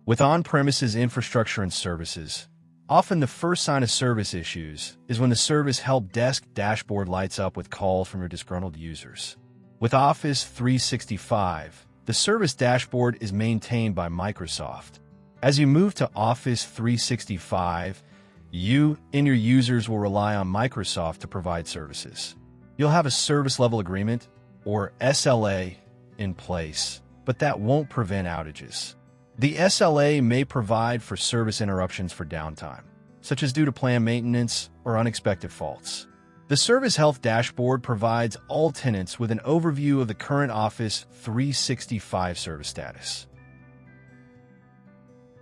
With on-premises infrastructure and services, often the first sign of service issues is when the Service Help Desk dashboard lights up with calls from your disgruntled users. With Office 365, the service dashboard is maintained by Microsoft. As you move to Office 365, you and your users will rely on Microsoft to provide services. You'll have a service level agreement, or SLA, in place, but that won't prevent outages. The SLA may provide for service interruptions for downtime, such as due to planned maintenance or unexpected faults. The Service Health Dashboard provides all tenants with an overview of the current Office 365 service status.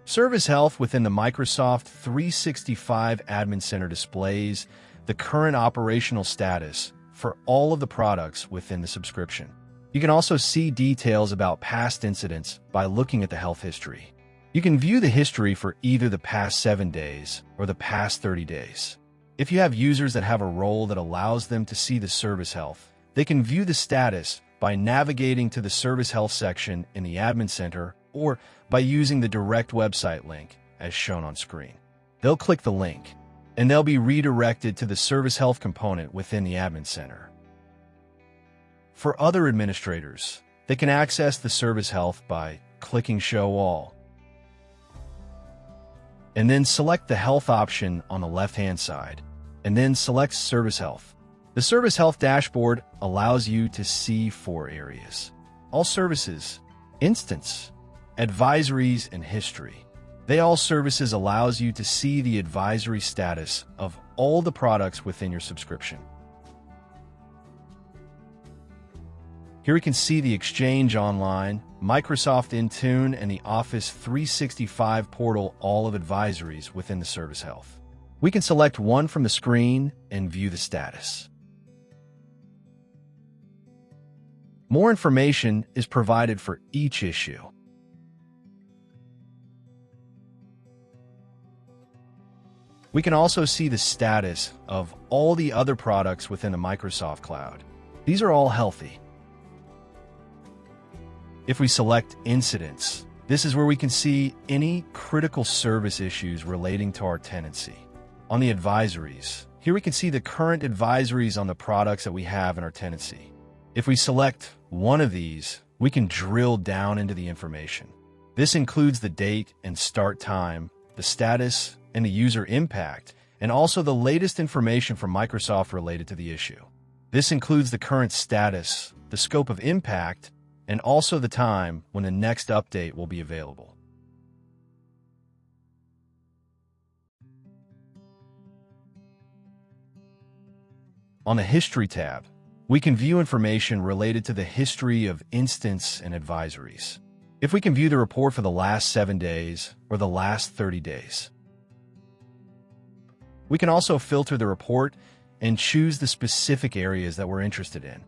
Service Health within the Microsoft 365 Admin Center displays the current operational status for all of the products within the subscription. You can also see details about past incidents by looking at the health history. You can view the history for either the past 7 days or the past 30 days. If you have users that have a role that allows them to see the service health, they can view the status by navigating to the Service Health section in the Admin Center or by using the direct website link as shown on screen. They'll click the link, and they'll be redirected to the Service Health component within the Admin Center. For other administrators, they can access the Service Health by clicking Show All, and then select the Health option on the left-hand side, and then select Service Health. The Service Health dashboard allows you to see 4 areas: all services, instance, advisories, and history. All services allows you to see the advisory status of all the products within your subscription. Here we can see the Exchange Online, Microsoft Intune, and the Office 365 portal, all of advisories within the Service Health. We can select one from the screen and view the status. More information is provided for each issue. We can also see the status of all the other products within the Microsoft Cloud. These are all healthy. If we select Incidents, this is where we can see any critical service issues relating to our tenancy. On the advisories, here we can see the current advisories on the products that we have in our tenancy. If we select one of these, we can drill down into the information. This includes the date and start time, the status, and the user impact, and also the latest information from Microsoft related to the issue. This includes the current status, the scope of impact, and also the time when the next update will be available. On the History tab, we can view information related to the history of instance and advisories. If we can view the report for the last 7 days or the last 30 days. We can also filter the report and choose the specific areas that we're interested in.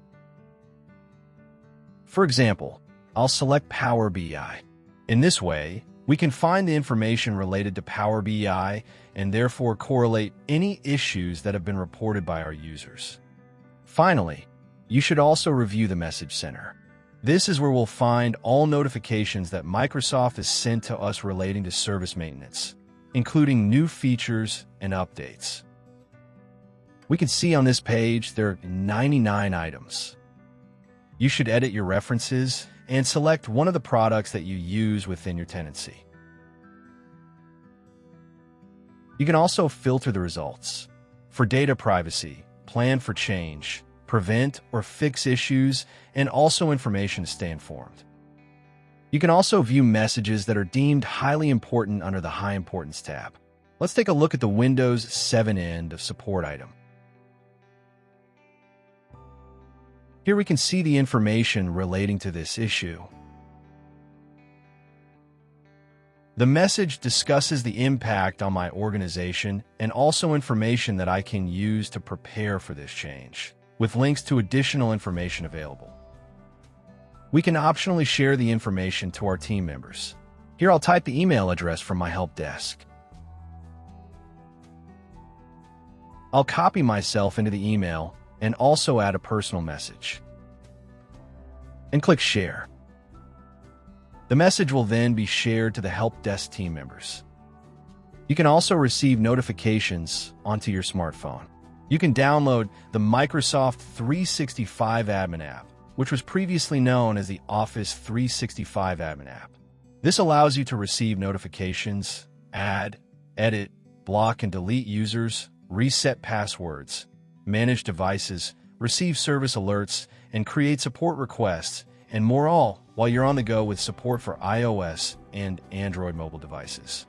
For example, I'll select Power BI. In this way, we can find the information related to Power BI and therefore correlate any issues that have been reported by our users. Finally, you should also review the Message Center. This is where we'll find all notifications that Microsoft has sent to us relating to service maintenance, including new features and updates. We can see on this page there are 99 items. You should edit your references and select one of the products that you use within your tenancy. You can also filter the results. For data privacy, plan for change, prevent or fix issues, and also information to stay informed. You can also view messages that are deemed highly important under the High Importance tab. Let's take a look at the Windows 7 end of support item. Here we can see the information relating to this issue. The message discusses the impact on my organization and also information that I can use to prepare for this change, with links to additional information available. We can optionally share the information to our team members. Here I'll type the email address from my help desk. I'll copy myself into the email and also add a personal message. And click Share. The message will then be shared to the Helpdesk team members. You can also receive notifications onto your smartphone. You can download the Microsoft 365 Admin app, which was previously known as the Office 365 Admin app. This allows you to receive notifications, add, edit, block and delete users, reset passwords, manage devices, receive service alerts, and create support requests, and more, all while you're on the go with support for iOS and Android mobile devices.